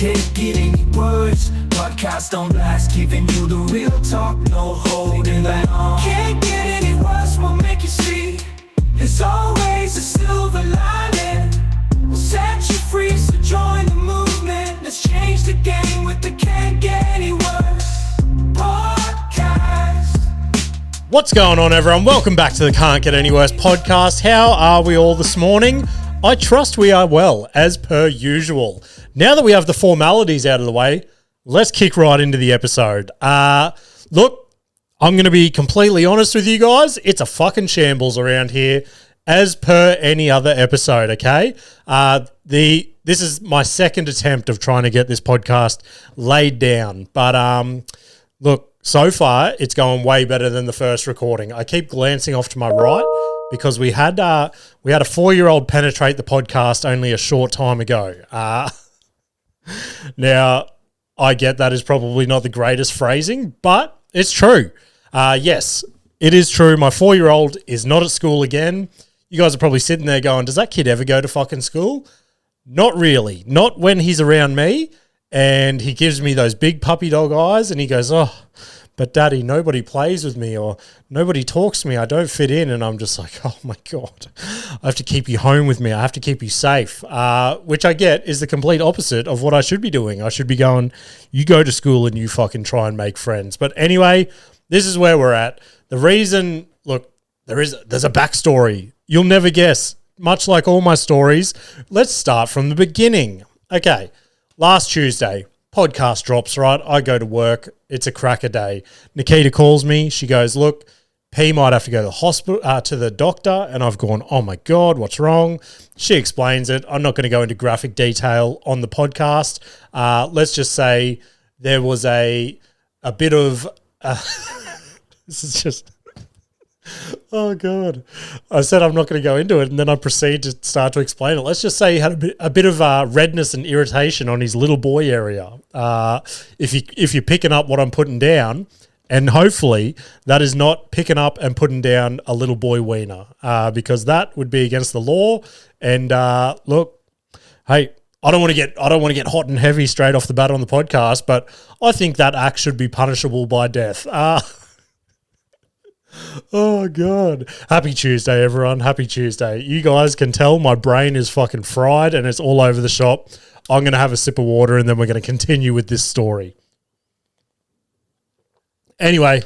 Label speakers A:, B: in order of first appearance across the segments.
A: Can't get any words. Podcasts don't last, giving you the real talk, no holding back. Can't get any worse, we'll make you see. There's always a silver lining. We'll set you free, so join the movement. Let's change the game with the Can't Get Any Worse podcast.
B: What's going on, everyone? Welcome back to the Can't Get Any Worse podcast. How are we all this morning? I trust we are well, as per usual. Now that we have the formalities out of the way, let's kick right into the episode. Look, I'm going to be completely honest with you guys. It's a fucking shambles around here, as per any other episode, okay? This is my second attempt of trying to get this podcast laid down. But look, so far it's going way better than the first recording. I keep glancing off to my right because we had a 4-year-old penetrate the podcast only a short time ago. Now, I get that is probably not the greatest phrasing, but it's true. Yes, it is true. My 4-year-old is not at school again. You guys are probably sitting there going, does that kid ever go to fucking school? Not really. Not when he's around me and he gives me those big puppy dog eyes and he goes, oh, but daddy, nobody plays with me or nobody talks to me. I don't fit in. And I'm just like, oh my God, I have to keep you home with me. I have to keep you safe, which I get is the complete opposite of what I should be doing. I should be going, you go to school and you fucking try and make friends. But anyway, this is where we're at. The reason, look, there's a backstory. You'll never guess, much like all my stories. Let's start from the beginning. Okay, last Tuesday, podcast drops, right? I go to work. It's a cracker day. Nikita calls me. She goes, look, P might have to go to the hospital, to the doctor. And I've gone, oh my God, what's wrong? She explains it. I'm not going to go into graphic detail on the podcast. Let's just say there was a bit of, this is just, oh God. I said I'm not going to go into it, and then I proceed to start to explain it. Let's just say he had a bit of redness and irritation on his little boy area. If you're picking up what I'm putting down, and hopefully that is not picking up and putting down a little boy wiener, because that would be against the law. And look, hey, I don't want to get hot and heavy straight off the bat on the podcast, but I think that act should be punishable by death. Oh, God. Happy Tuesday, everyone. Happy Tuesday. You guys can tell my brain is fucking fried and it's all over the shop. I'm going to have a sip of water and then we're going to continue with this story. Anyway,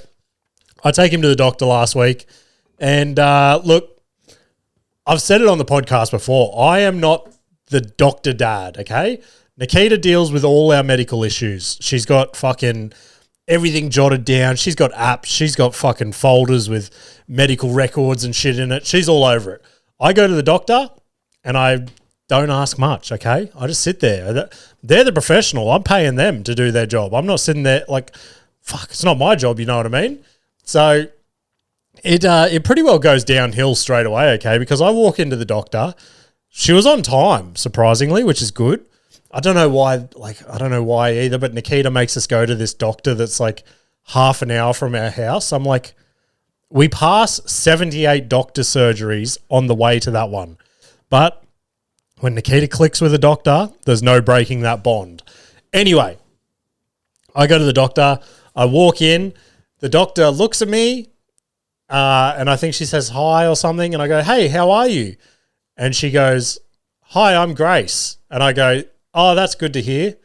B: I take him to the doctor last week. And look, I've said it on the podcast before. I am not the doctor dad, okay? Nikita deals with all our medical issues. She's got fucking everything jotted down. She's got apps. She's got fucking folders with medical records and shit in it. She's all over it. I go to the doctor and I don't ask much, okay? I just sit there. They're the professional. I'm paying them to do their job. I'm not sitting there like, fuck, it's not my job, you know what I mean? So it pretty well goes downhill straight away, okay? Because I walk into the doctor. She was on time, surprisingly, which is good. I don't know why either, but Nikita makes us go to this doctor that's like half an hour from our house. I'm like, we pass 78 doctor surgeries on the way to that one. But when Nikita clicks with a doctor, there's no breaking that bond. Anyway, I go to the doctor. I walk in. The doctor looks at me, and I think she says hi or something. And I go, hey, how are you? And she goes, hi, I'm Grace. And I go, oh, that's good to hear.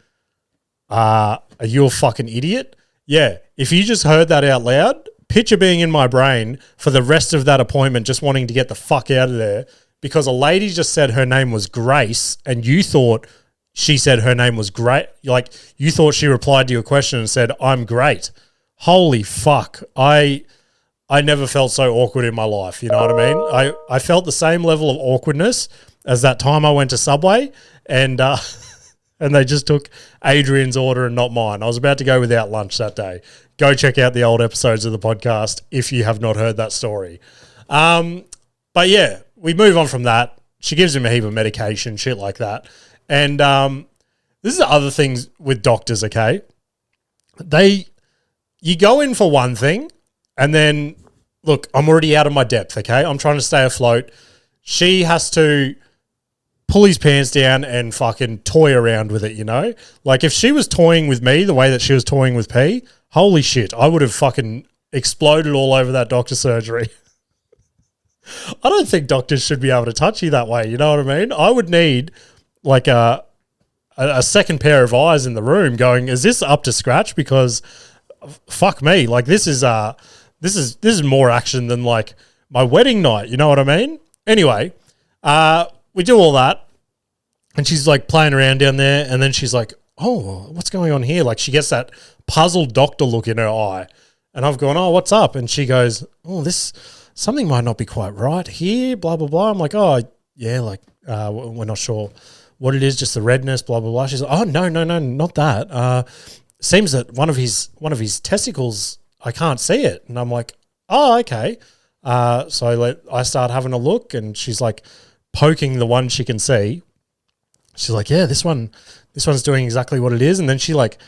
B: Are you a fucking idiot? Yeah. If you just heard that out loud, picture being in my brain for the rest of that appointment just wanting to get the fuck out of there because a lady just said her name was Grace and you thought she said her name was great. Like you thought she replied to your question and said, I'm great. Holy fuck. I never felt so awkward in my life. You know what I mean? I felt the same level of awkwardness as that time I went to Subway and they just took Adrian's order and not mine. I was about to go without lunch that day. Go check out the old episodes of the podcast if you have not heard that story. But yeah, we move on from that. She gives him a heap of medication, shit like that. And this is the other things with doctors, okay? You go in for one thing and then, look, I'm already out of my depth, okay? I'm trying to stay afloat. She has to pull his pants down and fucking toy around with it, you know? Like, if she was toying with me the way that she was toying with P, holy shit, I would have fucking exploded all over that doctor's surgery. I don't think doctors should be able to touch you that way, you know what I mean? I would need, like, a second pair of eyes in the room going, is this up to scratch? Because fuck me, like, this is more action than, like, my wedding night, you know what I mean? Anyway, we do all that, and she's like playing around down there, and then she's like, oh, what's going on here? Like, she gets that puzzled doctor look in her eye, and I've gone, oh, what's up? And she goes, oh, something might not be quite right here, blah, blah, blah. I'm like, oh, yeah, like, we're not sure what it is, just the redness, blah, blah, blah. She's like, oh, no, not that. Seems that one of his testicles, I can't see it. And I'm like, oh, okay. So I start having a look, and she's like poking the one she can see. She's like, yeah, this one's doing exactly what it is. And then she like,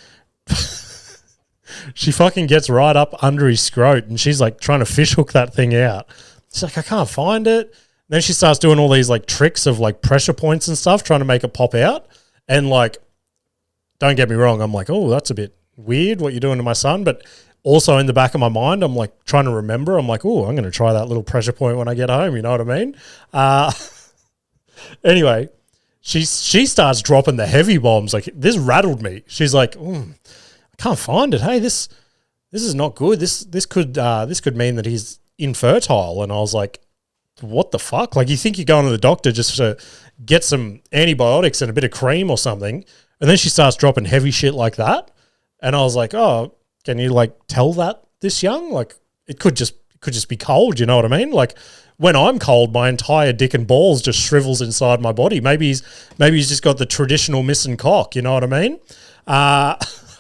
B: she fucking gets right up under his scrot, and she's like trying to fishhook that thing out. She's like, I can't find it. Then she starts doing all these like tricks of like pressure points and stuff, trying to make it pop out. And like, don't get me wrong, I'm like, oh, that's a bit weird what you're doing to my son. But also in the back of my mind, I'm like trying to remember. I'm like, oh, I'm going to try that little pressure point when I get home. You know what I mean? Anyway, she starts dropping the heavy bombs. Like, this rattled me. She's like, I can't find it. Hey, this is not good. This could mean that he's infertile. And I was like, what the fuck? Like, you think you're going to the doctor just to get some antibiotics and a bit of cream or something, and then she starts dropping heavy shit like that. And I was like, oh, can you like tell that this young? Like, it could just be cold, you know what I mean? Like, when I'm cold, my entire dick and balls just shrivels inside my body. Maybe he's just got the traditional missing cock, you know what I mean? I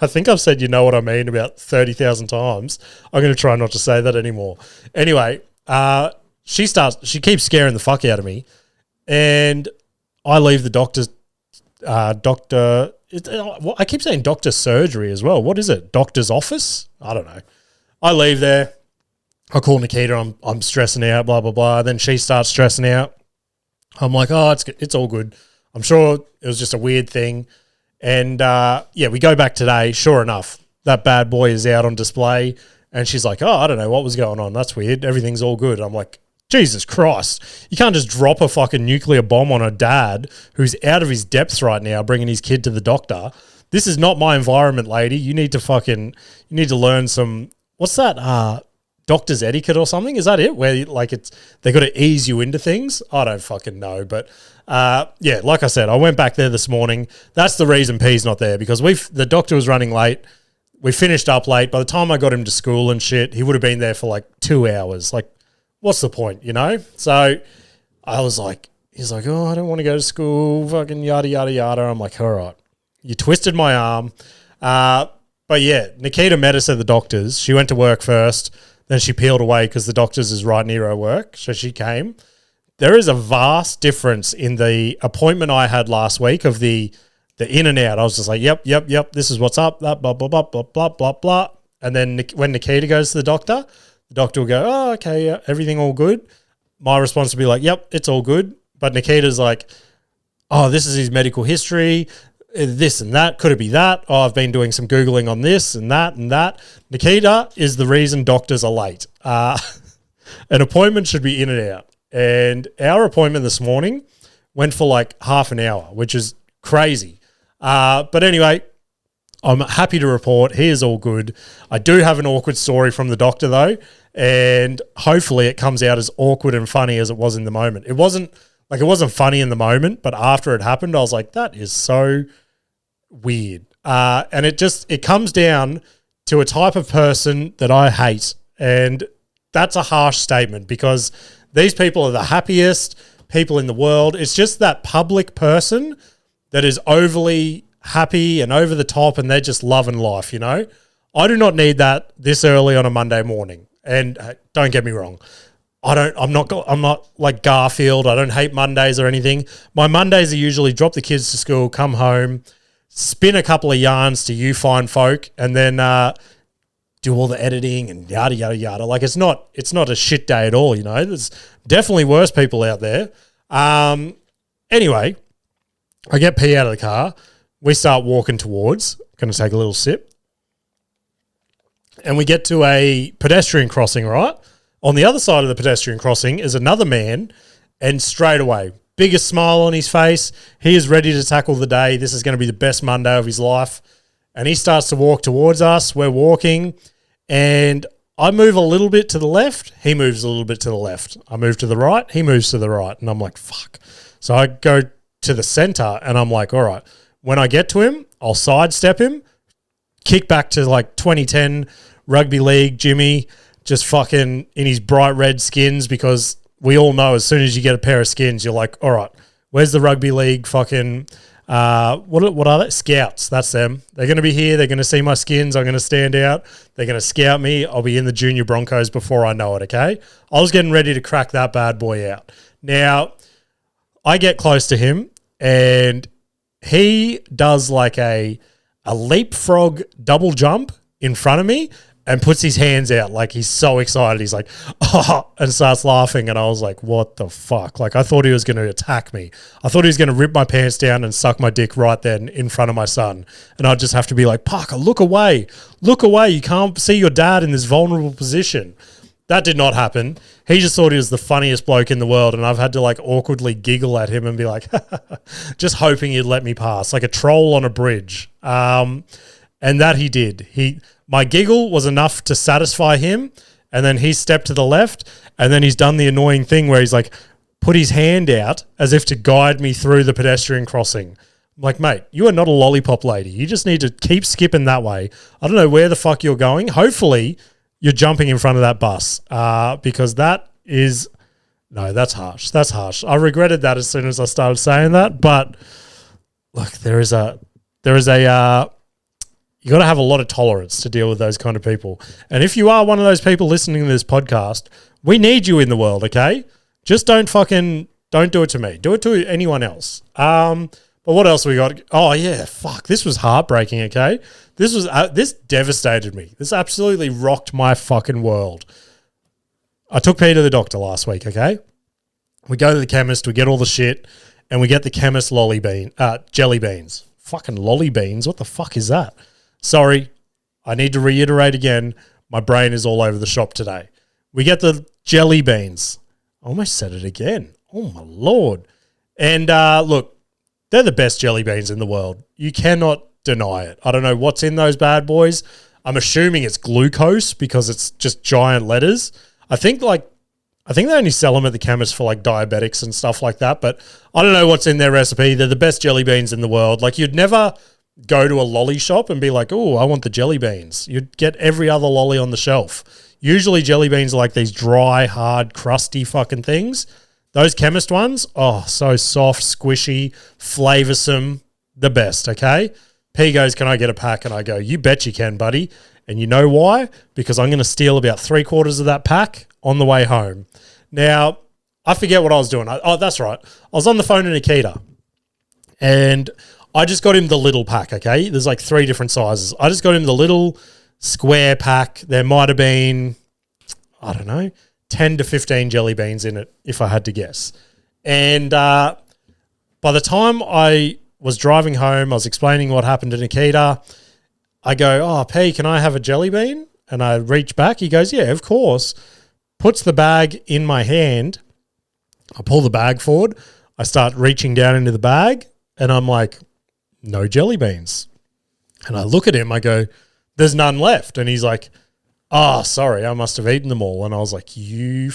B: think I've said you know what I mean about 30,000 times. I'm going to try not to say that anymore. Anyway, she keeps scaring the fuck out of me, and I leave the doctor. I keep saying doctor's surgery as well. What is it? Doctor's office? I don't know. I leave there. I call Nikita. I'm stressing out, blah, blah, blah. Then she starts stressing out. I'm like, oh, it's all good. I'm sure it was just a weird thing. And, we go back today. Sure enough, that bad boy is out on display. And she's like, oh, I don't know what was going on. That's weird. Everything's all good. I'm like, Jesus Christ. You can't just drop a fucking nuclear bomb on a dad who's out of his depths right now, bringing his kid to the doctor. This is not my environment, lady. You need to learn some, what's that? Doctor's etiquette or something? Is that it? Where they got to ease you into things? I don't fucking know. But like I said, I went back there this morning. That's the reason P's not there, because the doctor was running late. We finished up late. By the time I got him to school and shit, he would have been there for like 2 hours. Like, what's the point, you know? So I was like, he's like, oh, I don't want to go to school, fucking yada, yada, yada. I'm like, all right, you twisted my arm. But yeah, Nikita met us at the doctor's. She went to work first. Then she peeled away because the doctor's is right near her work. So she came. There is a vast difference in the appointment I had last week of the in and out. I was just like, yep, this is what's up, blah, blah, blah, blah, blah, blah, blah, blah. And then when Nikita goes to the doctor will go, oh, okay, yeah, everything all good. My response would be like, yep, it's all good. But Nikita's like, oh, this is his medical history, this and that. Could it be that? Oh, I've been doing some Googling on this and that and that. Nikita is the reason doctors are late. An appointment should be in and out. And our appointment this morning went for like half an hour, which is crazy. But anyway, I'm happy to report he is all good. I do have an awkward story from the doctor though, and hopefully it comes out as awkward and funny as it was in the moment. It wasn't funny in the moment, but after it happened, I was like, that is so weird. And it comes down to a type of person that I hate. And that's a harsh statement because these people are the happiest people in the world. It's just that public person that is overly happy and over the top, and they're just loving life, you know? I do not need that this early on a Monday morning. And don't get me wrong, I'm not like Garfield. I don't hate Mondays or anything. My Mondays are usually drop the kids to school, come home, spin a couple of yarns to you fine folk, and then do all the editing and yada, yada, yada. Like, it's not a shit day at all, you know? There's definitely worse people out there. Anyway, I get pee out of the car. We start walking towards, going to take a little sip. And we get to a pedestrian crossing, right? On the other side of the pedestrian crossing is another man, and straight away, biggest smile on his face. He is ready to tackle the day. This is going to be the best Monday of his life. And he starts to walk towards us. We're walking, and I move a little bit to the left. He moves a little bit to the left. I move to the right. He moves to the right. And I'm like, fuck. So I go to the center, and I'm like, all right, when I get to him, I'll sidestep him, kick back to like 2010 rugby league Jimmy, just fucking in his bright red skins, because we all know as soon as you get a pair of skins, you're like, all right, where's the rugby league fucking, what are they? Scouts, that's them. They're going to be here. They're going to see my skins. I'm going to stand out. They're going to scout me. I'll be in the junior Broncos before I know it, okay? I was getting ready to crack that bad boy out. Now, I get close to him, and he does like a leapfrog double jump in front of me and puts his hands out like he's so excited. He's like, oh, and starts laughing. And I was like, what the fuck? Like, I thought he was going to attack me. I thought he was going to rip my pants down and suck my dick right then in front of my son. And I'd just have to be like, Parker, look away. Look away. You can't see your dad in this vulnerable position. That did not happen. He just thought he was the funniest bloke in the world, and I've had to like awkwardly giggle at him and be like, just hoping he'd let me pass, like a troll on a bridge. And that he did. My giggle was enough to satisfy him, and then he stepped to the left, and then he's done the annoying thing where he's like put his hand out as if to guide me through the pedestrian crossing. I'm like, mate, you are not a lollipop lady. You just need to keep skipping that way. I don't know where the fuck you're going. Hopefully you're jumping in front of that bus, because that's harsh. That's harsh. I regretted that as soon as I started saying that. But look, you got to have a lot of tolerance to deal with those kind of people. And if you are one of those people listening to this podcast, we need you in the world, okay? Just don't do it to me. Do it to anyone else. But what else we got? Oh yeah, fuck. This was heartbreaking, okay? This devastated me. This absolutely rocked my fucking world. I took Peter to the doctor last week, okay? We go to the chemist, we get all the shit, and we get the chemist jelly beans. Fucking lolly beans, what the fuck is that? Sorry, I need to reiterate again, my brain is all over the shop today. We get the jelly beans. I almost said it again. Oh my Lord. And look, they're the best jelly beans in the world. You cannot deny it. I don't know what's in those bad boys. I'm assuming it's glucose because it's just giant letters. I think they only sell them at the chemist for like diabetics and stuff like that, but I don't know what's in their recipe. They're the best jelly beans in the world. Like, you'd never go to a lolly shop and be like, oh, I want the jelly beans. You'd get every other lolly on the shelf. Usually jelly beans are like these dry, hard, crusty fucking things. Those chemist ones, oh, so soft, squishy, flavoursome, the best, okay? P goes, can I get a pack? And I go, you bet you can, buddy. And you know why? Because I'm going to steal about 3/4 of that pack on the way home. Now, I forget what I was doing. Oh, that's right. I was on the phone to Nikita, and I just got him the little pack, okay? There's like 3 different sizes. I just got him the little square pack. There might have been, I don't know, 10 to 15 jelly beans in it, if I had to guess. And by the time I was driving home, I was explaining what happened to Nikita. I go, oh, P, can I have a jelly bean? And I reach back. He goes, yeah, of course. Puts the bag in my hand. I pull the bag forward. I start reaching down into the bag, and I'm like, no jelly beans. And I look at him. I go, there's none left. And he's like, oh, sorry, I must have eaten them all. And I was like, you're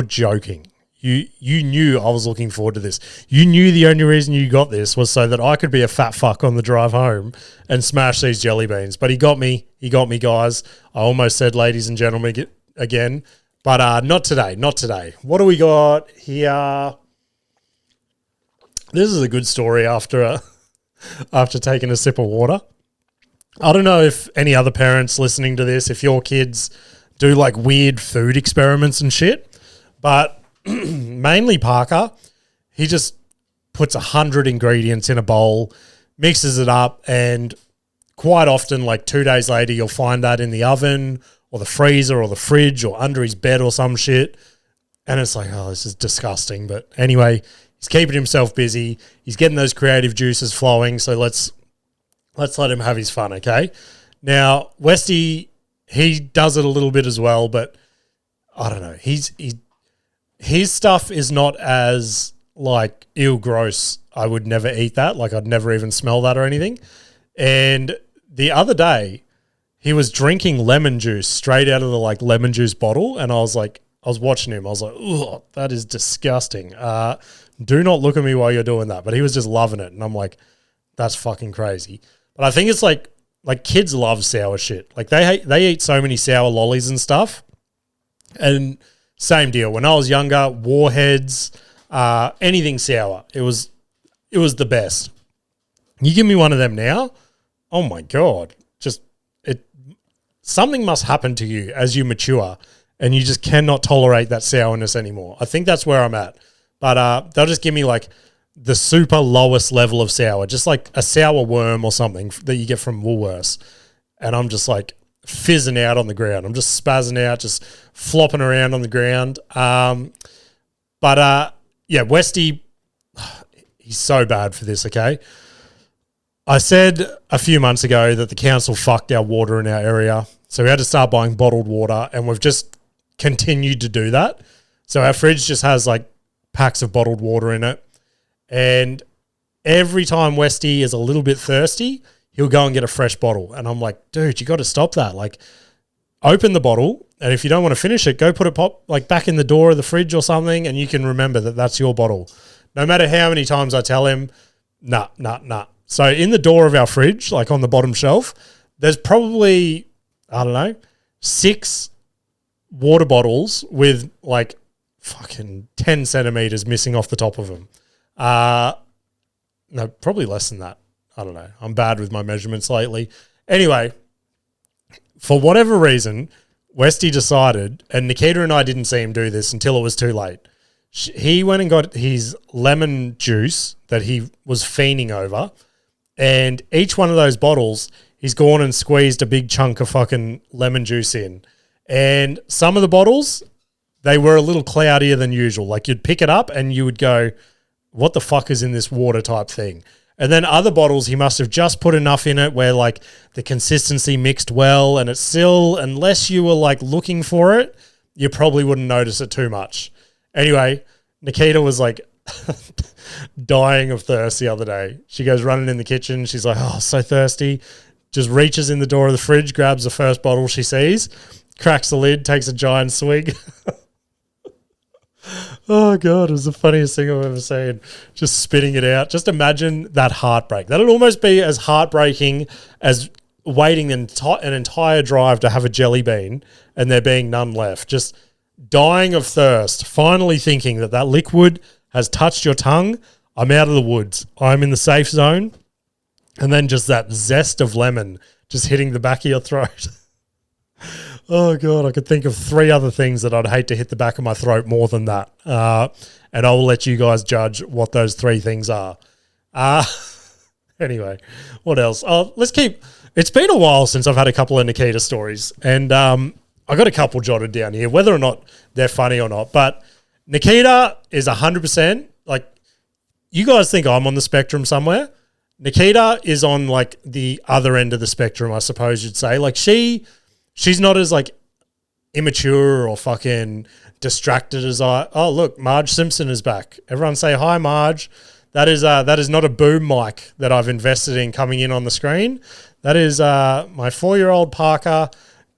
B: joking. You knew I was looking forward to this. You knew the only reason you got this was so that I could be a fat fuck on the drive home and smash these jelly beans. But he got me. He got me, guys. I almost said ladies and gentlemen again. But not today. Not today. What do we got here? This is a good story after taking a sip of water. I don't know if any other parents listening to this, if your kids do like weird food experiments and shit, but mainly Parker, he just puts 100 ingredients in a bowl, mixes it up, and quite often, like 2 days later, you'll find that in the oven or the freezer or the fridge or under his bed or some shit. And it's like, oh, this is disgusting. But anyway, He's keeping himself busy. He's getting those creative juices flowing. So let's let him have his fun, okay? Now, Westy, he does it a little bit as well, but I don't know. His stuff is not as like ew, gross. I would never eat that. Like I'd never even smell that or anything. And the other day, he was drinking lemon juice straight out of the like lemon juice bottle, and I was watching him. I was like, "Ugh, that is disgusting. Do not look at me while you're doing that." But he was just loving it, and I'm like, "That's fucking crazy." But I think it's like kids love sour shit. Like they eat so many sour lollies and stuff. And same deal. When I was younger, Warheads, anything sour, it was the best. You give me one of them now, oh my God, something must happen to you as you mature and you just cannot tolerate that sourness anymore. I think that's where I'm at. But they'll just give me like the super lowest level of sour, just like a sour worm or something that you get from Woolworths. And I'm just like fizzing out on the ground. I'm just spazzing out, just flopping around on the ground. Yeah, Westy, he's so bad for this, okay? I said a few months ago that the council fucked our water in our area. So we had to start buying bottled water, and we've just continued to do that. So our fridge just has like packs of bottled water in it. And every time Westy is a little bit thirsty, he'll go and get a fresh bottle. And I'm like, dude, you got to stop that. Like, open the bottle, and if you don't want to finish it, go put it back in the door of the fridge or something, and you can remember that that's your bottle. No matter how many times I tell him, nah. So in the door of our fridge, like on the bottom shelf, there's probably, I don't know, 6 water bottles with like fucking 10 centimeters missing off the top of them. No, probably less than that. I don't know. I'm bad with my measurements lately. Anyway, for whatever reason, Westy decided, and Nikita and I didn't see him do this until it was too late. He went and got his lemon juice that he was fiending over, and each one of those bottles, he's gone and squeezed a big chunk of fucking lemon juice in. And some of the bottles, they were a little cloudier than usual. Like you'd pick it up and you would go, what the fuck is in this water type thing? And then other bottles, he must have just put enough in it where like the consistency mixed well, and it's still, unless you were like looking for it, you probably wouldn't notice it too much. Anyway, Nikita was like dying of thirst the other day. She goes running in the kitchen. She's like, oh, so thirsty. Just reaches in the door of the fridge, grabs the first bottle she sees, cracks the lid, takes a giant swig. Oh, God, it was the funniest thing I've ever seen. Just spitting it out. Just imagine that heartbreak. That would almost be as heartbreaking as waiting an entire drive to have a jelly bean and there being none left. Just dying of thirst, finally thinking that liquid has touched your tongue. I'm out of the woods. I'm in the safe zone. And then just that zest of lemon just hitting the back of your throat. Oh, God, I could think of 3 other things that I'd hate to hit the back of my throat more than that. And I will let you guys judge what those 3 things are. Anyway, what else? It's been a while since I've had a couple of Nikita stories. And I got a couple jotted down here, whether or not they're funny or not. But Nikita is 100%, like, you guys think I'm on the spectrum somewhere. Nikita is on, like, the other end of the spectrum, I suppose you'd say. Like, She's not as like immature or fucking distracted as I. Oh, look, Marge Simpson is back. Everyone say hi, Marge. That is not a boom mic that I've invested in coming in on the screen. That is my 4-year-old Parker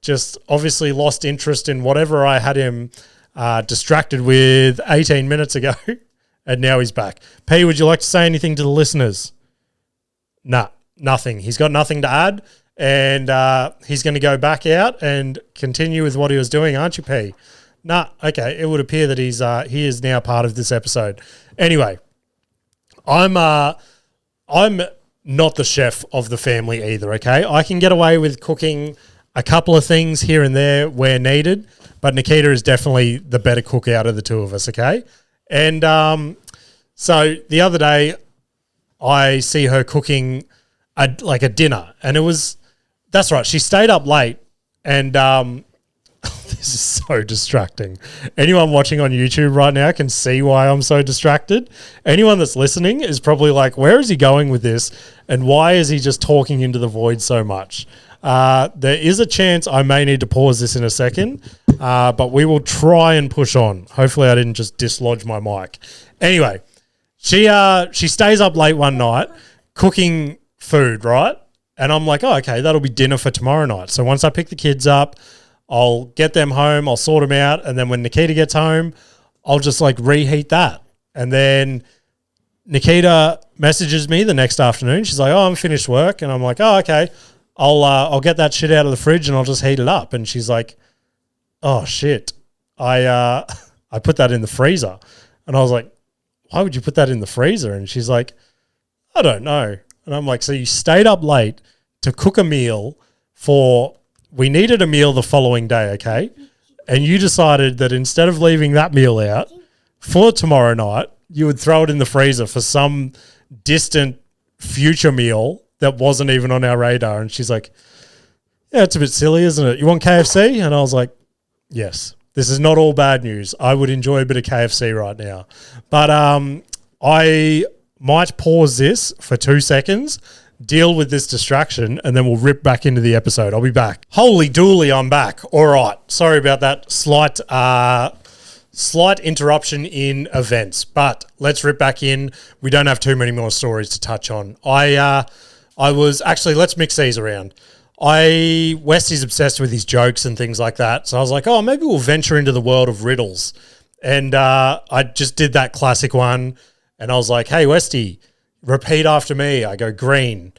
B: just obviously lost interest in whatever I had him distracted with 18 minutes ago, and now he's back. P, would you like to say anything to the listeners? Nah, nothing. He's got nothing to add. And he's going to go back out and continue with what he was doing, aren't you, P? Nah, okay. It would appear that he is now part of this episode. Anyway, I'm not the chef of the family either, okay? I can get away with cooking a couple of things here and there where needed, but Nikita is definitely the better cook out of the 2 of us, okay? And so the other day, I see her cooking a dinner, and it was... That's right. She stayed up late, and This is so distracting. Anyone watching on YouTube right now can see why I'm so distracted. Anyone that's listening is probably like, where is he going with this? And why is he just talking into the void so much? There is a chance I may need to pause this in a second, but we will try and push on. Hopefully I didn't just dislodge my mic. Anyway, she stays up late one night cooking food, right? And I'm like, oh, okay, that'll be dinner for tomorrow night. So once I pick the kids up, I'll get them home, I'll sort them out, and then when Nikita gets home, I'll just like reheat that. And then Nikita messages me the next afternoon. She's like, oh, I'm finished work. And I'm like, oh, okay, I'll get that shit out of the fridge and I'll just heat it up. And she's like, oh shit, I put that in the freezer. And I was like, why would you put that in the freezer? And she's like, I don't know. And I'm like, so you stayed up late to cook a meal we needed a meal the following day, okay? And you decided that instead of leaving that meal out for tomorrow night, you would throw it in the freezer for some distant future meal that wasn't even on our radar. And she's like, yeah, it's a bit silly, isn't it? You want KFC? And I was like, yes, this is not all bad news. I would enjoy a bit of KFC right now. But I might pause this for 2 seconds, deal with this distraction, and then we'll rip back into the episode. I'll be back. Holy dooly, I'm back. All right. Sorry about that slight interruption in events, but let's rip back in. We don't have too many more stories to touch on. Let's mix these around. Westy's obsessed with his jokes and things like that. So I was like, oh, maybe we'll venture into the world of riddles. And I just did that classic one. And I was like, hey, Westy, repeat after me. I go green.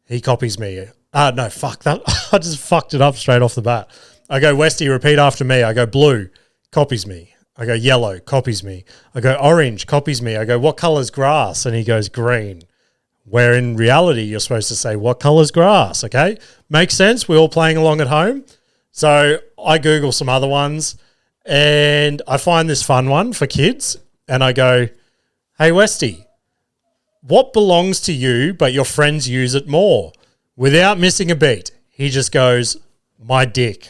B: He copies me. No, fuck that. I just fucked it up straight off the bat. I go, Westy, repeat after me. I go blue, copies me. I go yellow, copies me. I go orange, copies me. I go, what color's grass? And he goes green. Where in reality, you're supposed to say, what color's grass? Okay. Makes sense. We're all playing along at home. So I Google some other ones and I find this fun one for kids. And I go, hey, Westy, what belongs to you but your friends use it more? Without missing a beat, he just goes, my dick.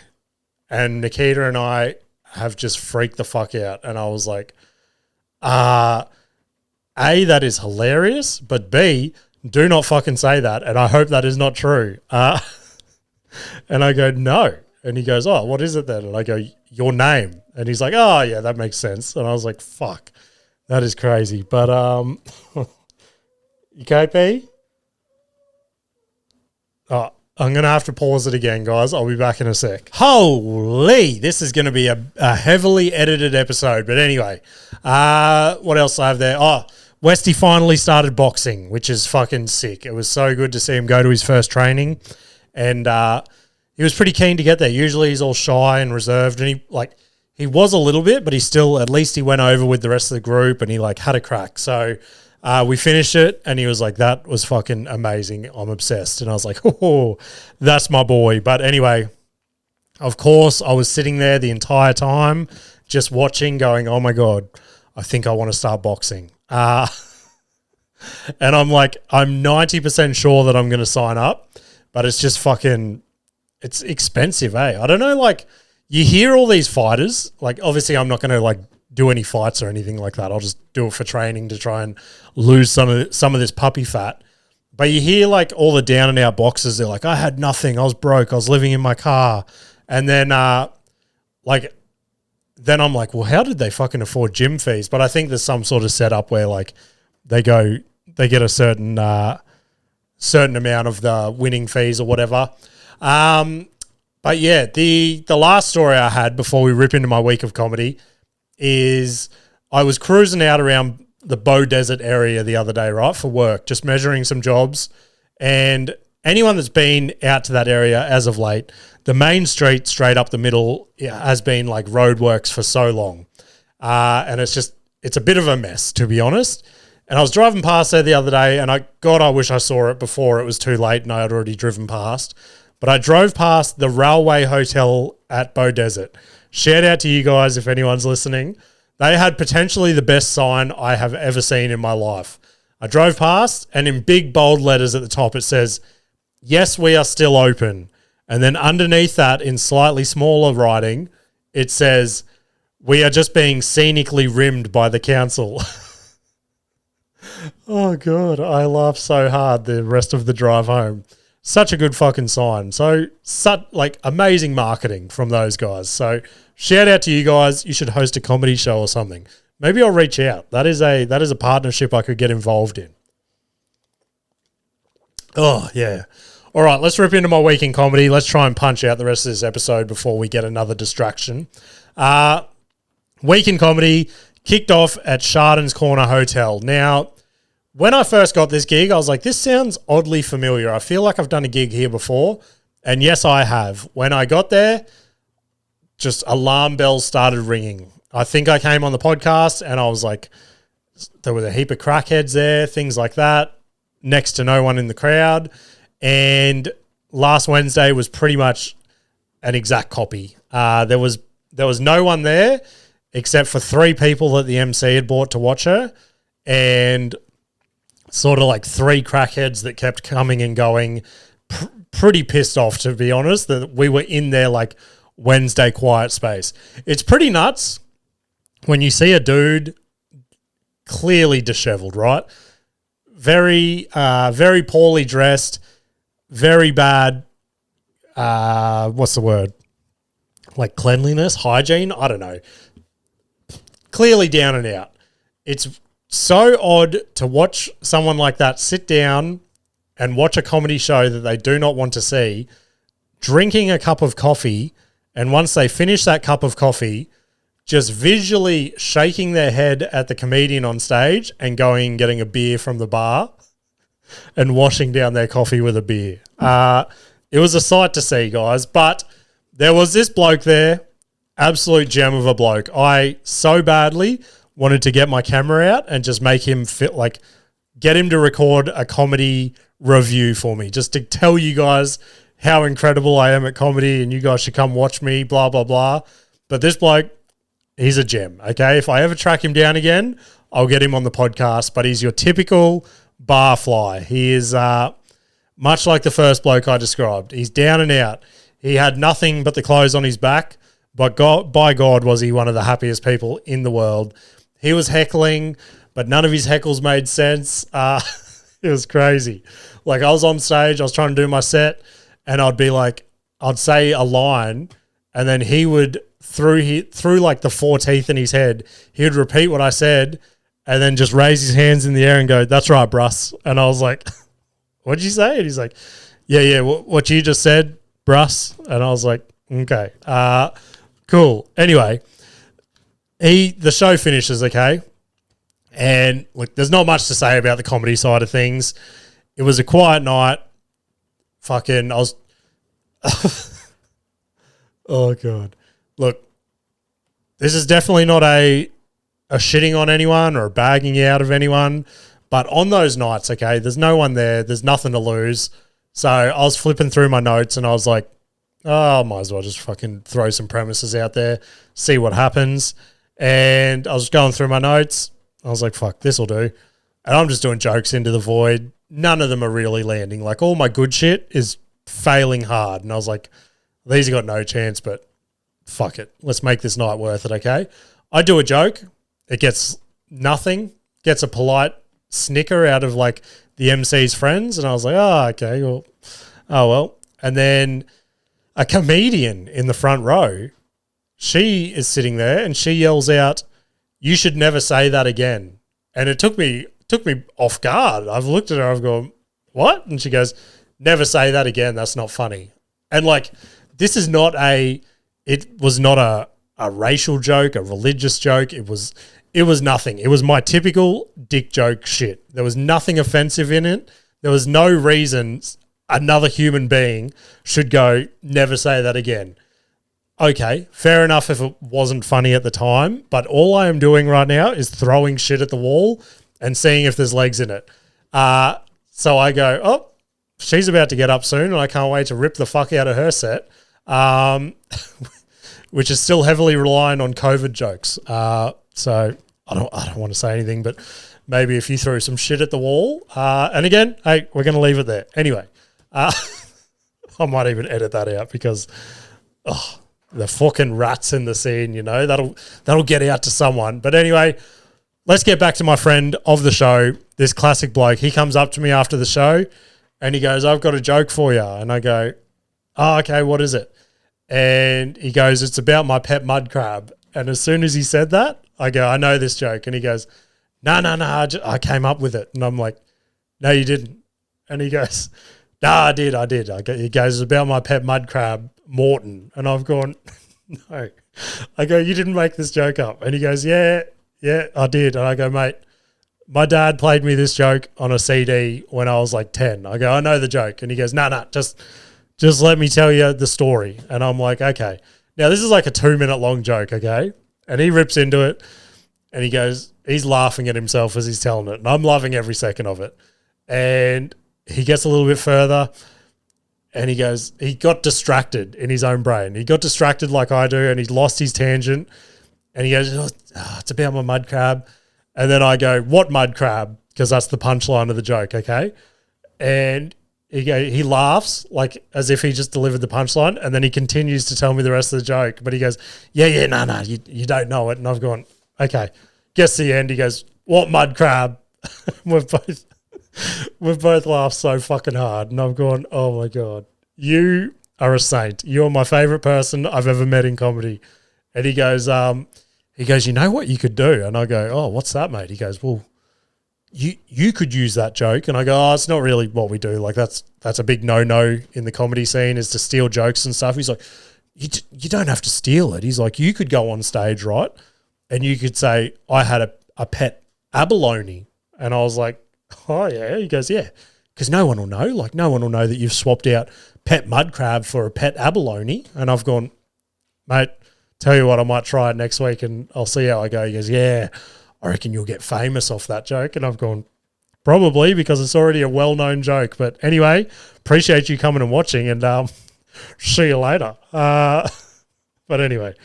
B: And Nikita and I have just freaked the fuck out. And I was like, A, that is hilarious, but B, do not fucking say that. And I hope that is not true. And I go, no. And he goes, oh, what is it then? And I go, your name. And he's like, oh, yeah, that makes sense. And I was like, fuck. That is crazy. But, you okay, P? Oh, I'm going to have to pause it again, guys. I'll be back in a sec. Holy, this is going to be a heavily edited episode. But anyway, what else I have there? Oh, Westy finally started boxing, which is fucking sick. It was so good to see him go to his first training. And he was pretty keen to get there. Usually he's all shy and reserved. And he was a little bit, but at least he went over with the rest of the group and he had a crack. So we finished it and he was like, that was fucking amazing. I'm obsessed. And I was like, oh, that's my boy. But anyway, of course, I was sitting there the entire time just watching going, oh my God, I think I want to start boxing. And I'm like, I'm 90% sure that I'm going to sign up, but it's just it's expensive, eh? I don't know, you hear all these fighters, obviously I'm not going to do any fights or anything like that. I'll just do it for training to try and lose some of this puppy fat. But you hear all the down and out boxers, they're like, I had nothing, I was broke, I was living in my car. And then then I'm like, well, how did they fucking afford gym fees? But I think there's some sort of setup where they get a certain amount of the winning fees or whatever. But yeah, the last story I had before we rip into my week of comedy is I was cruising out around the Beaudesert area the other day, right, for work, just measuring some jobs. And anyone that's been out to that area as of late, the main street straight up the middle has been roadworks for so long. And it's a bit of a mess, to be honest. And I was driving past there the other day and I wish I saw it before it was too late and I had already driven past. But I drove past the Railway Hotel at Beaudesert. Shout out to you guys if anyone's listening. They had potentially the best sign I have ever seen in my life. I drove past and in big bold letters at the top it says, yes, we are still open. And then underneath that in slightly smaller writing, it says, "We are just being scenically rimmed by the council." Oh, God. I laughed so hard the rest of the drive home. Such a good fucking sign. So, amazing marketing from those guys. So, shout out to you guys. You should host a comedy show or something. Maybe I'll reach out. That is a partnership I could get involved in. Oh, yeah. All right, let's rip into my week in comedy. Let's try and punch out the rest of this episode before we get another distraction. Week in comedy kicked off at Chardon's Corner Hotel. Now, when I first got this gig, I was like, this sounds oddly familiar. I feel like I've done a gig here before. And yes, I have. When I got there, just alarm bells started ringing. I think I came on the podcast and I was like, there were a heap of crackheads there, things like that. Next to no one in the crowd. And last Wednesday was pretty much an exact copy. There was no one there except for 3 people that the MC had bought to watch her, and sort of like 3 crackheads that kept coming and going. Pretty pissed off, to be honest, that we were in their like Wednesday quiet space. It's pretty nuts when you see a dude clearly disheveled, right? Very poorly dressed, very bad, what's the word? Like cleanliness, hygiene? I don't know. Clearly down and out. It's so odd to watch someone like that sit down and watch a comedy show that they do not want to see, drinking a cup of coffee, and once they finish that cup of coffee, just visually shaking their head at the comedian on stage and going and getting a beer from the bar and washing down their coffee with a beer. It was a sight to see, guys, but there was this bloke there, absolute gem of a bloke. I so badly wanted to get my camera out and just make him get him to record a comedy review for me, just to tell you guys how incredible I am at comedy and you guys should come watch me, blah, blah, blah. But this bloke, he's a gem, okay? If I ever track him down again, I'll get him on the podcast, but he's your typical bar fly. He is much like the first bloke I described. He's down and out. He had nothing but the clothes on his back, but by God was he one of the happiest people in the world. He was heckling, but none of his heckles made sense. It was crazy. Like, I was on stage, I was trying to do my set, and I'd say a line, and then he would, through like the 4 teeth in his head, he would repeat what I said and then just raise his hands in the air and go, "That's right, bruss." And I was like, "What'd you say?" And he's like, yeah, what you just said, bruss. And I was like, okay, cool. Anyway, the show finishes, okay? And look, there's not much to say about the comedy side of things. It was a quiet night. Oh, God. Look, this is definitely not a shitting on anyone or a bagging out of anyone. But on those nights, okay, there's no one there. There's nothing to lose. So I was flipping through my notes and I was like, oh, I might as well just fucking throw some premises out there, see what happens. And I was going through my notes. I was like, fuck, this will do. And I'm just doing jokes into the void. None of them are really landing. Like, all my good shit is failing hard. And I was like, these have got no chance, but fuck it. Let's make this night worth it, okay? I do a joke. It gets nothing. Gets a polite snicker out of like the MC's friends. And I was like, oh, okay. Well, oh, well. And then a comedian in the front row, she is sitting there and she yells out, "You should never say that again." And it took me off guard. I've looked at her, I've gone, what? And she goes, "Never say that again. That's not funny." And like, this is not it was not a racial joke, a religious joke. It was nothing. It was my typical dick joke shit. There was nothing offensive in it. There was no reason another human being should go, "Never say that again." Okay, fair enough if it wasn't funny at the time, but all I am doing right now is throwing shit at the wall and seeing if there's legs in it. So I go, oh, she's about to get up soon and I can't wait to rip the fuck out of her set, which is still heavily relying on COVID jokes. So I don't want to say anything, but maybe if you threw some shit at the wall, and again, hey, we're going to leave it there. Anyway, I might even edit that out because, the fucking rats in the scene, you know, that'll get out to someone. But anyway, let's get back to my friend of the show, this classic bloke. He comes up to me after the show and he goes, I've got a joke for you. And I go, oh, okay, what is it? And he goes, it's about my pet mud crab. And as soon as he said that, I go, I know this joke. And he goes, no, I came up with it. And I'm like, no, you didn't. And he goes, no, I did. He goes, it's about my pet mud crab, Morton. And I've gone, no. I go, you didn't make this joke up. And he goes, yeah, I did. And I go, mate, my dad played me this joke on a CD when I was like 10. I go, I know the joke. And he goes, no, just let me tell you the story. And I'm like, okay. Now, this is like a 2-minute long joke, okay? And he rips into it and he goes, he's laughing at himself as he's telling it. And I'm loving every second of it. And he gets a little bit further and he goes, he got distracted in his own brain. He got distracted like I do and he lost his tangent. And he goes, it's about my mud crab. And then I go, what mud crab? Because that's the punchline of the joke, okay? And he laughs like as if he just delivered the punchline, and then he continues to tell me the rest of the joke. But he goes, no, you don't know it. And I've gone, okay. Guess the end. He goes, what mud crab? we've both laughed so fucking hard. And I've gone, oh my God, you are a saint. You're my favorite person I've ever met in comedy. And he goes, you know what you could do? And I go, oh, what's that, mate? He goes, well, you could use that joke. And I go, oh, it's not really what we do. Like that's a big no-no in the comedy scene is to steal jokes and stuff. He's like, you don't have to steal it. He's like, you could go on stage, right? And you could say, I had a pet abalone. And I was like, oh yeah. He goes, yeah, because no one will know. Like no one will know that you've swapped out pet mud crab for a pet abalone. And I've gone, mate, tell you what, I might try it next week and I'll see how I go. He goes, yeah, I reckon you'll get famous off that joke. And I've gone, probably, because it's already a well-known joke. But anyway, appreciate you coming and watching and see you later. But anyway,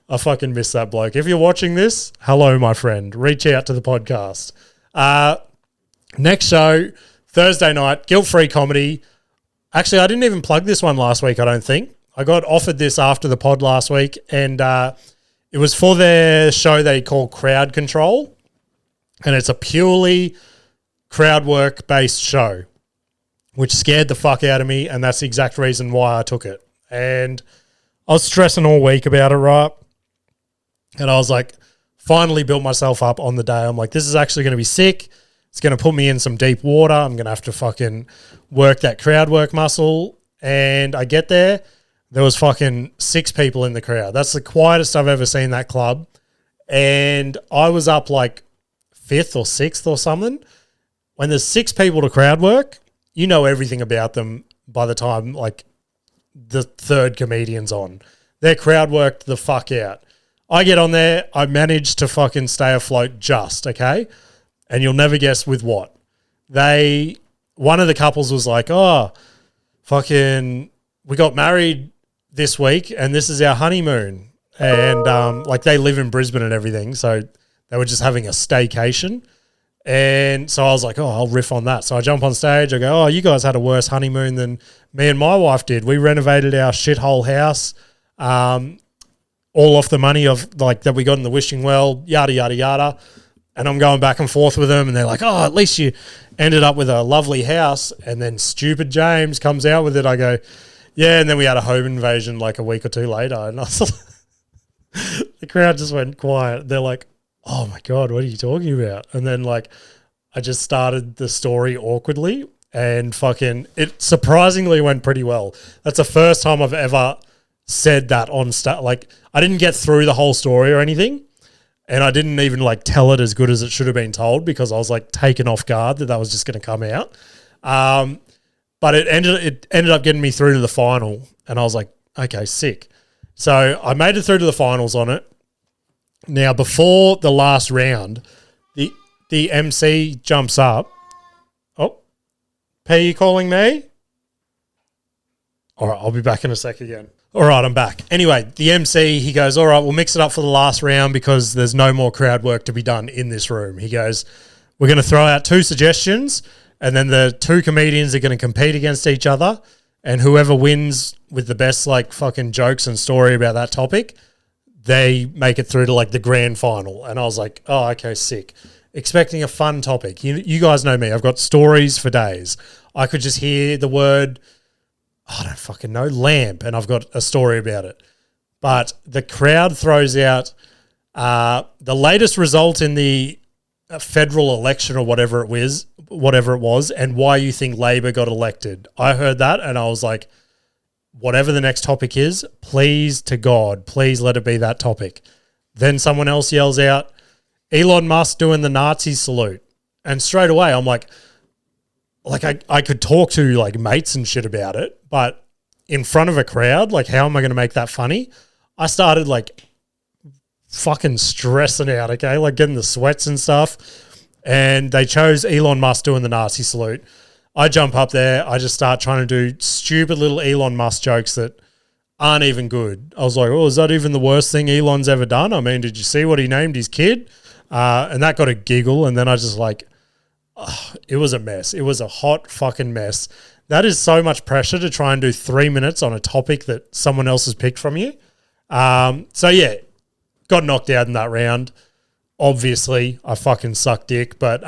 B: I fucking miss that bloke. If you're watching this, hello, my friend. Reach out to the podcast. Next show, Thursday night, guilt-free comedy. Actually, I didn't even plug this one last week, I don't think. I got offered this after the pod last week, and it was for their show they call Crowd Control, and it's a purely crowd work-based show, which scared the fuck out of me, and that's the exact reason why I took it. And I was stressing all week about it, right? And I was like, finally built myself up on the day. I'm like, this is actually going to be sick. It's going to put me in some deep water. I'm going to have to fucking work that crowd work muscle. And I get there. There was fucking 6 people in the crowd. That's the quietest I've ever seen that club. And I was up like 5th or 6th or something. When there's 6 people to crowd work, you know everything about them by the time like the 3rd comedian's on. They're crowd worked the fuck out. I get on there. I managed to fucking stay afloat just, okay? And you'll never guess with what. One of the couples was like, oh, fucking, we got married this week and this is our honeymoon. And like they live in Brisbane and everything. So they were just having a staycation. And so I was like, oh, I'll riff on that. So I jump on stage. I go, oh, you guys had a worse honeymoon than me and my wife did. We renovated our shithole house, all off the money of like that we got in the wishing well, yada, yada, yada. And I'm going back and forth with them. And they're like, oh, at least you ended up with a lovely house. And then stupid James comes out with it. I go, yeah. And then we had a home invasion like a week or 2 later. And I was the crowd just went quiet. They're like, oh my God, what are you talking about? And then like, I just started the story awkwardly and fucking, it surprisingly went pretty well. That's the first time I've ever said that on stage. Like I didn't get through the whole story or anything. And I didn't even like tell it as good as it should have been told because I was like taken off guard that was just going to come out. But it ended up getting me through to the final and I was like, okay, sick. So I made it through to the finals on it. Now, before the last round, the MC jumps up. Oh, P, you calling me? All right, I'll be back in a sec again. All right, I'm back. Anyway, the MC, he goes, all right, we'll mix it up for the last round because there's no more crowd work to be done in this room. He goes, we're going to throw out 2 suggestions and then the 2 comedians are going to compete against each other and whoever wins with the best like fucking jokes and story about that topic, they make it through to like the grand final. And I was like, oh, okay, sick. Expecting a fun topic. You guys know me. I've got stories for days. I could just hear the word, I don't fucking know, lamp, and I've got a story about it. But the crowd throws out the latest result in the federal election or whatever it was, and why you think Labor got elected. I heard that and I was like, whatever the next topic is, please to God, please let it be that topic. Then someone else yells out, Elon Musk doing the Nazi salute. And straight away I'm like I could talk to like mates and shit about it, but in front of a crowd, like how am I going to make that funny? I started like fucking stressing out, okay, like getting the sweats and stuff. And they chose Elon Musk doing the Nazi salute. I jump up there. I just start trying to do stupid little Elon Musk jokes that aren't even good. I was like, oh, is that even the worst thing Elon's ever done? I mean, did you see what he named his kid? And that got a giggle. And then I just like, it was a mess. It was a hot fucking mess. That is so much pressure to try and do 3 minutes on a topic that someone else has picked from you. So yeah, got knocked out in that round. Obviously, I fucking suck dick, but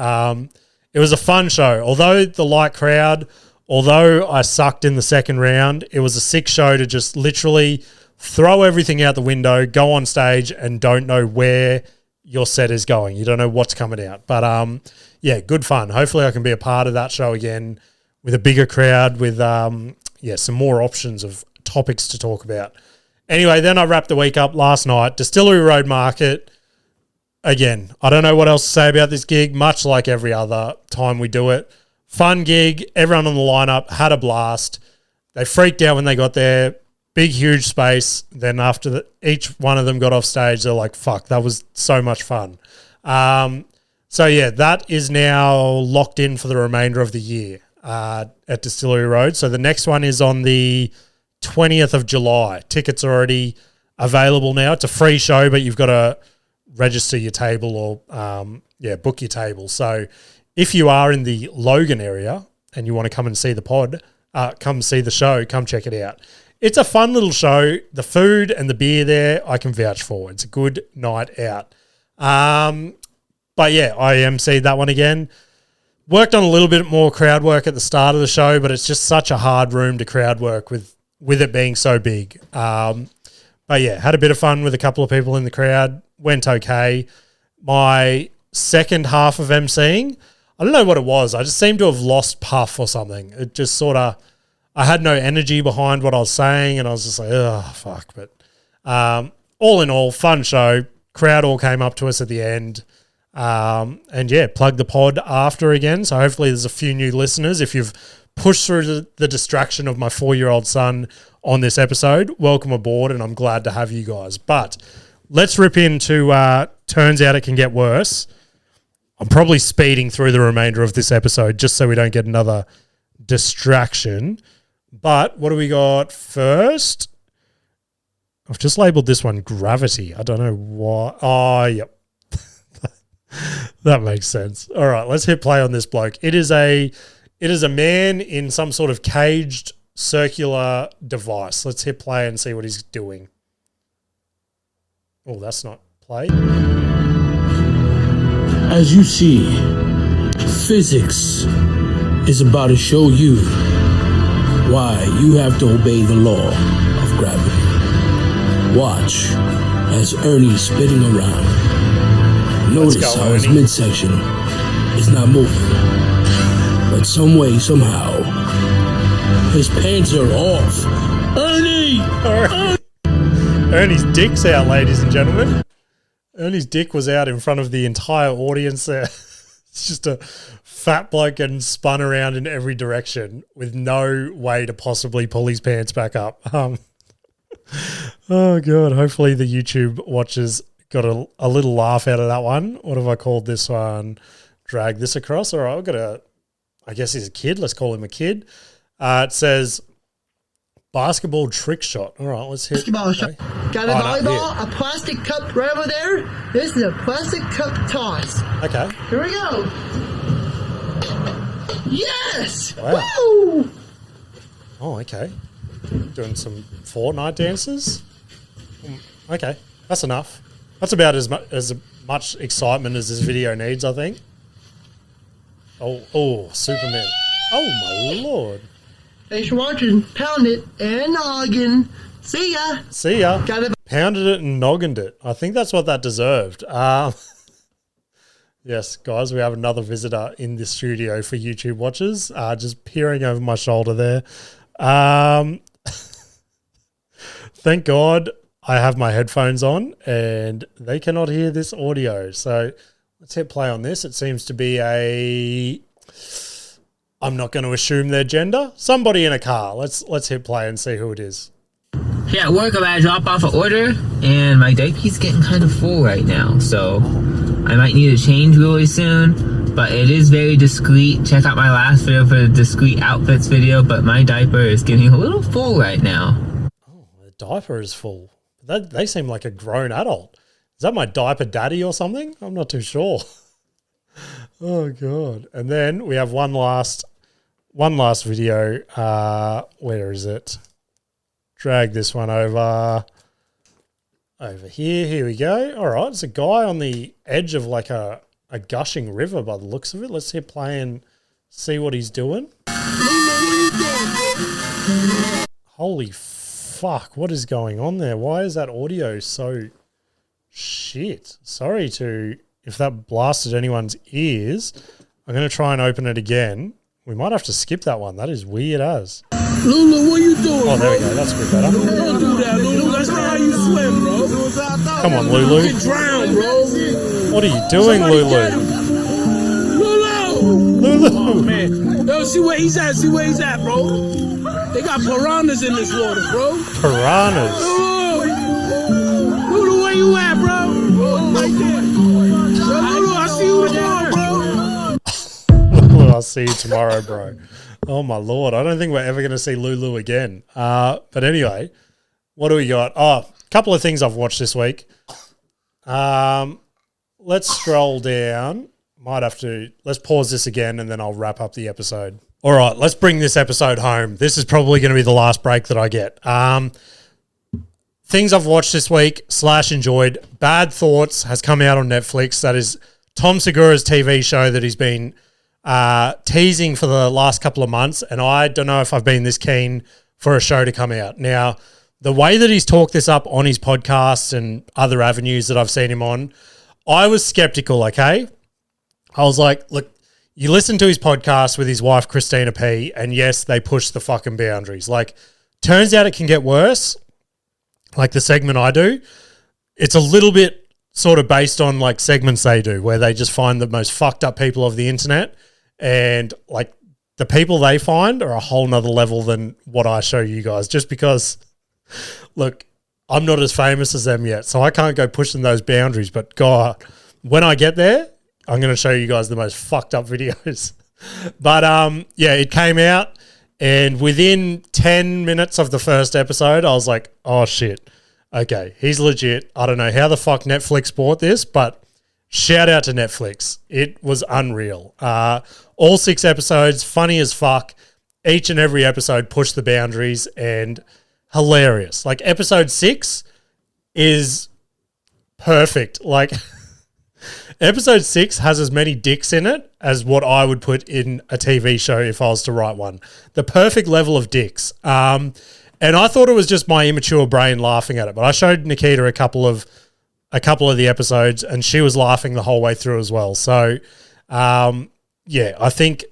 B: it was a fun show. Although the light crowd, although I sucked in the second round, it was a sick show to just literally throw everything out the window, go on stage and don't know where your set is going. You don't know what's coming out. But yeah, good fun. Hopefully I can be a part of that show again with a bigger crowd, with some more options of topics to talk about. Anyway, then I wrapped the week up last night. Distillery Road Market. Again, I don't know what else to say about this gig, much like every other time we do it. Fun gig. Everyone on the lineup had a blast. They freaked out when they got there. Big, huge space. Then after each one of them got off stage, they're like, fuck, that was so much fun. So, yeah, that is now locked in for the remainder of the year at Distillery Road. So the next one is on the 20th of July. Tickets are already available now. It's a free show, but you've got to register your table or, book your table. So if you are in the Logan area and you want to come and see the pod, come see the show, come check it out. It's a fun little show. The food and the beer there, I can vouch for. It's a good night out. But yeah, I emceed that one again. Worked on a little bit more crowd work at the start of the show, but it's just such a hard room to crowd work with it being so big. But yeah, had a bit of fun with a couple of people in the crowd. Went okay. My second half of emceeing, I don't know what it was. I just seemed to have lost puff or something. It just sort of, I had no energy behind what I was saying, and I was just like, oh, fuck. But all in all, fun show. Crowd all came up to us at the end. And yeah, plug the pod after again. So hopefully there's a few new listeners. If you've pushed through the distraction of my 4-year-old son on this episode, welcome aboard, and I'm glad to have you guys. But let's rip into Turns Out It Can Get Worse. I'm probably speeding through the remainder of this episode just so we don't get another distraction. But what do we got first? I've just labelled this one Gravity. I don't know why. Oh, yep. That makes sense. All right, let's hit play on this bloke. It is a man in some sort of caged circular device. Let's hit play and see what he's doing. Oh, that's not play.
C: As you see, physics is about to show you why you have to obey the law of gravity. Watch as Ernie's spinning around. Notice how his midsection is not moving. But some way, somehow, his pants are off. Ernie!
B: Ernie's dick's out, ladies and gentlemen. Ernie's dick was out in front of the entire audience there. It's just a fat bloke getting spun around in every direction with no way to possibly pull his pants back up. Oh, God. Hopefully the YouTube watchers got a little laugh out of that one. What have I called this one? Drag this across. All right, I've got I guess he's a kid. Let's call him a kid. It says basketball trick shot. All right, let's hit.
D: Basketball shot. Got a volleyball, a plastic cup right over there. This is a plastic cup toss.
B: Okay.
D: Here we go. Yes!
B: Wow.
D: Woo!
B: Oh, okay. Doing some Fortnite dances. Okay, that's enough. That's about as much excitement as this video needs, I think. Oh, Superman. Oh, my Lord.
D: Thanks for watching. Pound it and noggin. See ya.
B: See ya.
D: Got it.
B: Pounded it and noggined it. I think that's what that deserved. Yes, guys, we have another visitor in the studio for YouTube watchers, just peering over my shoulder there. Thank God I have my headphones on and they cannot hear this audio. So let's hit play on this. It seems to be I'm not going to assume their gender. Somebody in a car. Let's hit play and see who it is.
E: Yeah, at work, I'm about to drop off an order, and my diaper's getting kind of full right now, so I might need to change really soon, but it is very discreet. Check out my last video for the discreet outfits video, but my diaper is getting a little full right now.
B: Oh, the diaper is full. They seem like a grown adult. Is that my diaper daddy or something? I'm not too sure. Oh, God. And then we have one last video. Where is it? Drag this one over here. Here we go. All right. It's a guy on the edge of like a gushing river by the looks of it. Let's hit play and see what he's doing. Holy fuck. What is going on there? Why is that audio so shit? Sorry if that blasted anyone's ears. I'm going to try and open it again. We might have to skip that one. That is weird as.
C: Lulu, what you doing?
B: Oh, there we go. That's a bit better.
C: Don't do that, Lulu. That's not how you swim, bro.
B: Come on, Lulu.
C: You can drown, bro.
B: What are you doing,
C: Somebody
B: Lulu?
C: Lulu! Oh,
B: Lulu.
C: man. Yo, see where he's at. See where he's at, bro. They got piranhas in this water, bro.
B: Piranhas.
C: Lulu, where you at, bro? Right there. Yo, Lulu, I see you tomorrow, bro.
B: Lulu, I'll see you tomorrow, bro. Oh, my Lord. I don't think we're ever going to see Lulu again. But anyway, what do we got? Oh, a couple of things I've watched this week. Let's scroll down. Let's pause this again and then I'll wrap up the episode. All right, let's bring this episode home. This is probably going to be the last break that I get. Things I've watched this week / enjoyed. Bad Thoughts has come out on Netflix. That is Tom Segura's TV show that he's been teasing for the last couple of months, and I don't know if I've been this keen for a show to come out. Now, the way that he's talked this up on his podcast and other avenues that I've seen him on, I was skeptical, okay? I was like, look, you listen to his podcast with his wife, Christina P., and yes, they push the fucking boundaries. Like, turns out it can get worse, like the segment I do. It's a little bit sort of based on like segments they do where they just find the most fucked up people of the internet, and like the people they find are a whole nother level than what I show you guys, just because, look, I'm not as famous as them yet, so I can't go pushing those boundaries. But God, when I get there, I'm going to show you guys the most fucked up videos. But yeah, it came out, and within 10 minutes of the first episode, I was like, oh shit, okay, he's legit. I don't know how the fuck Netflix bought this, but shout out to Netflix. It was unreal. All 6 episodes, funny as fuck. Each and every episode pushed the boundaries and hilarious. Like episode 6 is perfect. Like episode 6 has as many dicks in it as what I would put in a TV show if I was to write one. The perfect level of dicks. And I thought it was just my immature brain laughing at it, but I showed Nikita a couple of the episodes and she was laughing the whole way through as well. So, yeah, I think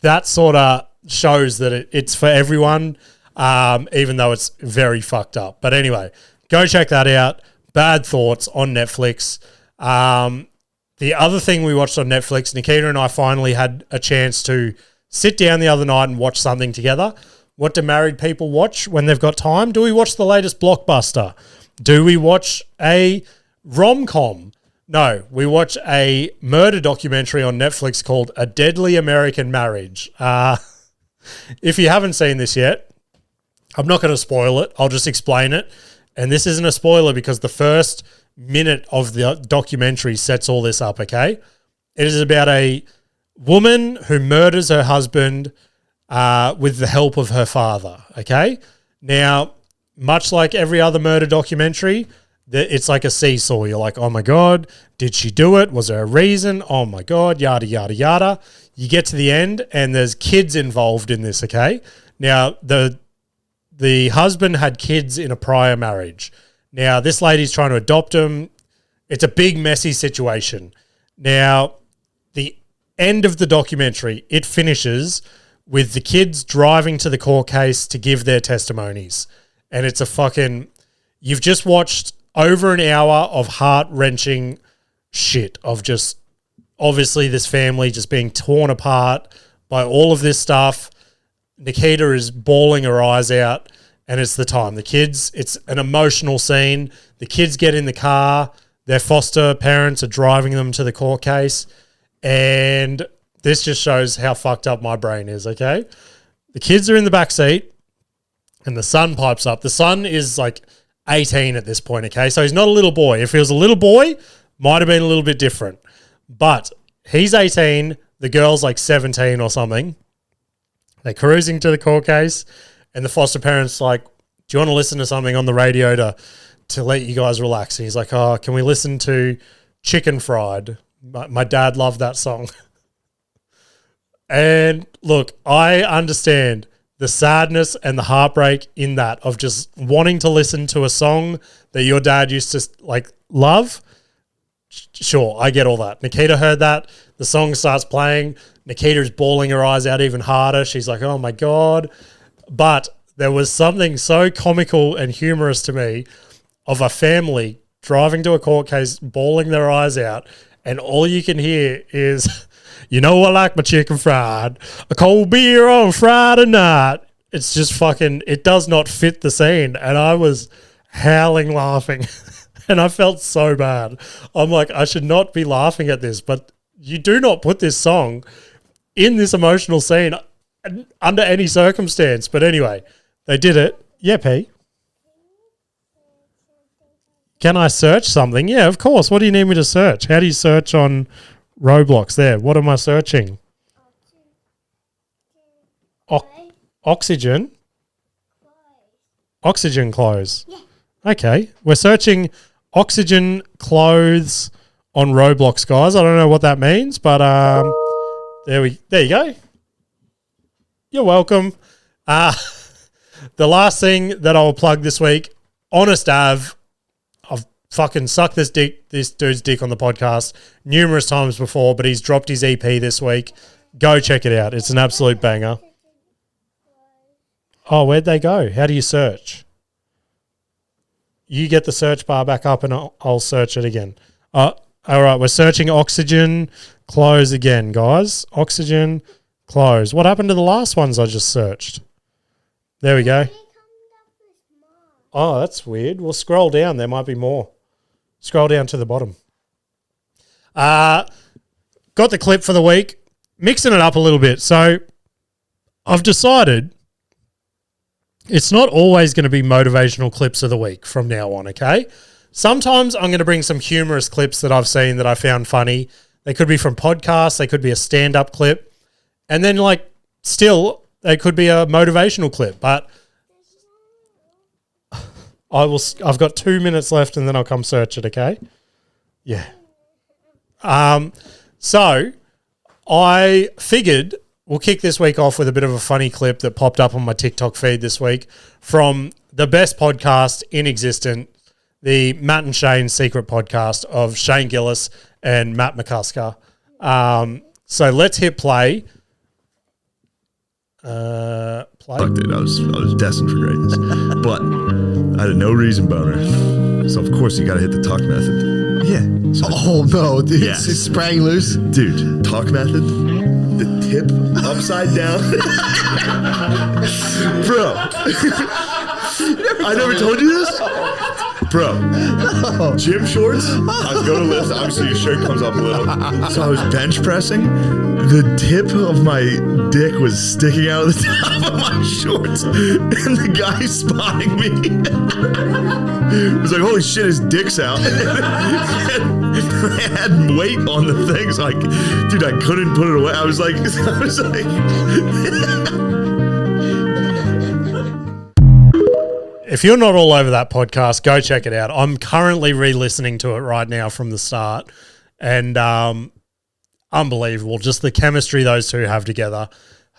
B: that sort of shows that it's for everyone, even though it's very fucked up. But anyway, go check that out. Bad Thoughts on Netflix. The other thing we watched on Netflix, Nikita and I finally had a chance to sit down the other night and watch something together. What do married people watch when they've got time? Do we watch the latest blockbuster? Do we watch a rom-com? No, we watch a murder documentary on Netflix called A Deadly American Marriage. If you haven't seen this yet, I'm not going to spoil it. I'll just explain it. And this isn't a spoiler because the first minute of the documentary sets all this up, okay? It is about a woman who murders her husband, with the help of her father, okay? Now, much like every other murder documentary, it's like a seesaw. You're like, oh my God, did she do it? Was there a reason? Oh my God, yada, yada, yada. You get to the end and there's kids involved in this, okay? Now, the husband had kids in a prior marriage. Now, this lady's trying to adopt them. It's a big, messy situation. Now, the end of the documentary, it finishes with the kids driving to the court case to give their testimonies. And it's a fucking... You've just watched over an hour of heart-wrenching shit of just... Obviously, this family just being torn apart by all of this stuff. Nikita is bawling her eyes out, and it's the time. The kids... It's an emotional scene. The kids get in the car. Their foster parents are driving them to the court case. And this just shows how fucked up my brain is, okay? The kids are in the back seat and the son pipes up. The son is like 18 at this point, okay? So he's not a little boy. If he was a little boy, might have been a little bit different. But he's 18, the girl's like 17 or something. They're cruising to the court case and the foster parents like, do you want to listen to something on the radio to let you guys relax? And he's like, oh, can we listen to Chicken Fried? My dad loved that song. And look, I understand the sadness and the heartbreak in that of just wanting to listen to a song that your dad used to like love. Sure, I get all that. Nikita heard that. The song starts playing. Nikita's bawling her eyes out even harder. She's like, oh my God. But there was something so comical and humorous to me of a family driving to a court case, bawling their eyes out, and all you can hear is, you know, I like my chicken fried, a cold beer on Friday night. It's just fucking, it does not fit the scene. And I was howling laughing and I felt so bad. I'm like, I should not be laughing at this, but you do not put this song in this emotional scene under any circumstance. But anyway, they did it. Yeah, P. Can I search something? Yeah, of course. What do you need me to search? How do you search on Roblox there? What am I searching? Oxygen? Oxygen clothes. Yeah. Okay. We're searching oxygen clothes on Roblox, guys. I don't know what that means, but there you go. You're welcome. The last thing that I'll plug this week, HonestAv. I've fucking sucked this dude's dick on the podcast numerous times before, but he's dropped his EP this week. Go check it out. It's an absolute banger. Oh, where'd they go? How do you search? You get the search bar back up and I'll search it again. All right, we're searching oxygen clothes again, guys. Oxygen clothes. What happened to the last ones I just searched? There we go. Oh, that's weird. We'll scroll down. There might be more. Scroll down to the bottom. Got the clip for the week. Mixing it up a little bit. So I've decided it's not always going to be motivational clips of the week from now on, okay? Sometimes I'm going to bring some humorous clips that I've seen that I found funny. They could be from podcasts. They could be a stand-up clip. And then, like, still, they could be a motivational clip. But I've got 2 minutes left and then I'll come search it, okay? Yeah. So I figured we'll kick this week off with a bit of a funny clip that popped up on my TikTok feed this week from the best podcast in existence, the Matt and Shane secret podcast of Shane Gillis and Matt McCusker. So let's hit play.
F: Fuck, dude, I was destined for greatness, but I had no reason boner, so of course you gotta hit the talk method. Yeah. So
G: Oh no, dude,
F: Yeah.
G: it's sprang loose.
F: dude, talk method, the tip upside down, bro. I never told you this, Bro, gym shorts. I was going to lift. Obviously, your shirt comes up a little. So I was bench pressing. The tip of my dick was sticking out of the top of my shorts. And the guy spotting me was like, holy shit, his dick's out. I had weight on the thing. So like, dude, I couldn't put it away. I was like,
B: If you're not all over that podcast, go check it out. I'm currently re-listening to it right now from the start, and unbelievable. Just the chemistry those two have together.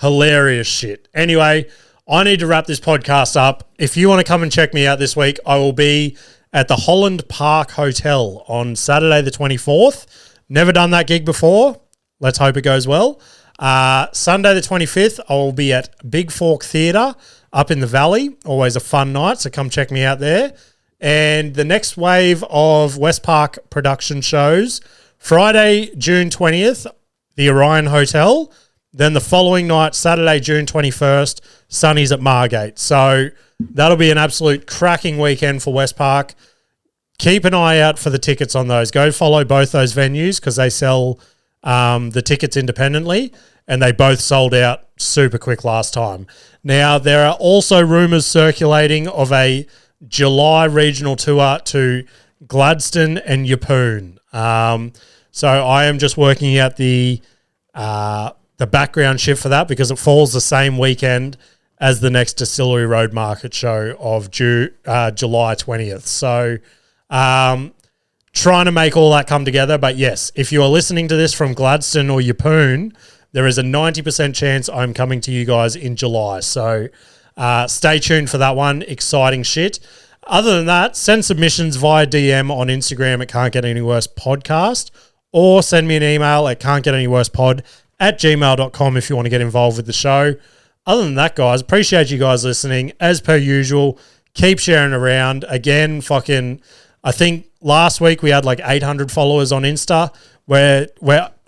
B: Hilarious shit. Anyway, I need to wrap this podcast up. If you want to come and check me out this week, I will be at the Holland Park Hotel on Saturday the 24th. Never done that gig before. Let's hope it goes well. Sunday the 25th, I will be at Big Fork Theatre up in the Valley. Always a fun night, so come check me out there. And the next wave of West Park production shows, Friday, June 20th, the Orion Hotel. Then the following night, Saturday, June 21st, Sunny's at Margate. So that'll be an absolute cracking weekend for West Park. Keep an eye out for the tickets on those. Go follow both those venues because they sell the tickets independently, and they both sold out super quick last time. Now, there are also rumours circulating of a July regional tour to Gladstone and Yeppoon. So I am just working out the background shift for that because it falls the same weekend as the next Distillery Road Market show of July 20th. So trying to make all that come together. But yes, if you are listening to this from Gladstone or Yeppoon, there is a 90% chance I'm coming to you guys in July. So stay tuned for that one. Exciting shit. Other than that, send submissions via DM on Instagram at cantgetanyworsepodcast, or send me an email at cantgetanyworsepod@gmail.com if you want to get involved with the show. Other than that, guys, appreciate you guys listening. As per usual, keep sharing around. Again, I think last week we had like 800 followers on Insta. We're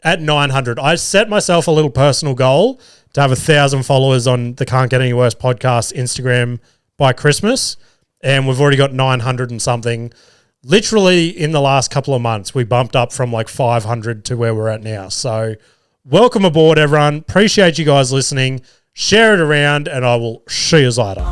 B: at 900. I set myself a little personal goal to have 1,000 followers on the Can't Get Any Worse podcast Instagram by Christmas, and we've already got 900 and something. Literally in the last couple of months, we bumped up from like 500 to where we're at now. So welcome aboard, everyone. Appreciate you guys listening. Share it around, and I will see you later.